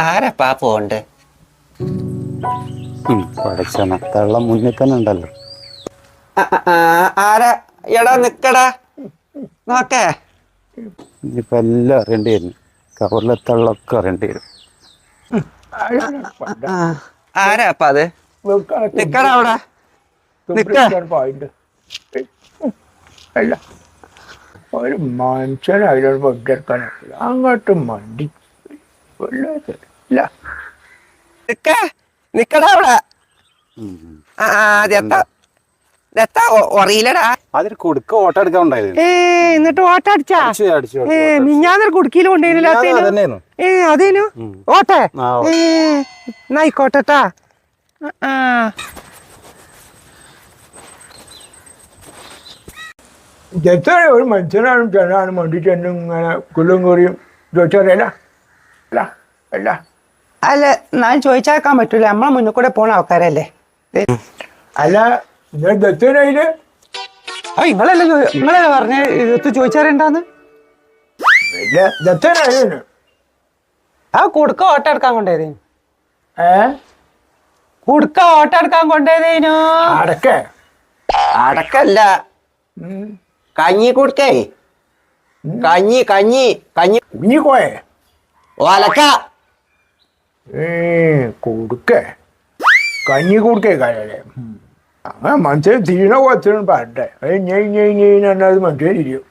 ആരപ്പാ pond പഠിച്ചണ തള്ളം മുന്നിൽ തന്നെ ഉണ്ടല്ലോ. ആരാ എടാ നിക്കടാ നോക്കേ. ഇനിയിപ്പോ എല്ലാം അറിയേണ്ടി വരും. കവറിലെ തള്ളൊക്കെ അറിയേണ്ടി വരും. ആരാപ്പ അത്? നിക്കടാ അവിടെ അല്ല ഒരു മനുഷ്യനായിട്ട് വെക്കാൻ അങ്ങോട്ട് മണ്ടി നിക്കടാ അവിടെ. അറിയില്ലടാ. അതിൽ കൊടുക്ക ഓട്ടം എടുക്കാൻ ഉണ്ടായിരുന്നു. എന്നിട്ട് ഓട്ടടിച്ചാ മിഞ്ഞാന്നൊരു കുടുക്കിയിൽ കൊണ്ടുപോയില്ല. അതേനു ഓട്ടെ എന്നായിക്കോട്ടെട്ടാ. എത്ര ഒരു മനുഷ്യനാണ് ചെന്നാണ് മണ്ടിട്ട് എന്നെ ഇങ്ങനെ കുല്ലും കൂറിയും ചോദിച്ചറിയല്ല അല്ല അല്ല അല്ല ഞാൻ ചോദിച്ചേക്കാൻ പറ്റൂല. നമ്മളെ മുന്നിൽ കൂടെ പോണ ആൾക്കാരല്ലേ. അല്ല ഞാൻ ദത്തനായില് നിങ്ങളല്ലേ പറഞ്ഞ ഇത് ചോദിച്ചറിയണ്ടാന്ന്. ദത്തനായിരുന്നു ആ കുടുക്ക ഓട്ട എടുക്കാൻ കൊണ്ടേതേനു. ഏ കുടുക്ക ഓട്ട എടുക്കാൻ കൊണ്ടേതേനു. അടക്കേ അടക്കല്ല, കഞ്ഞി കുടുക്കേ. കഞ്ഞി കഞ്ഞി കഞ്ഞി നീ കോയെ ഒലക്ക. കൊടുക്കേ കഞ്ഞി കൊടുക്കേ കാര്യം അങ്ങനെ മനുഷ്യൻ തീരണ കൊച്ചനും പാട്ടെ അത് ഞാൻ അത് മനുഷ്യൻ ഇരിക്കും.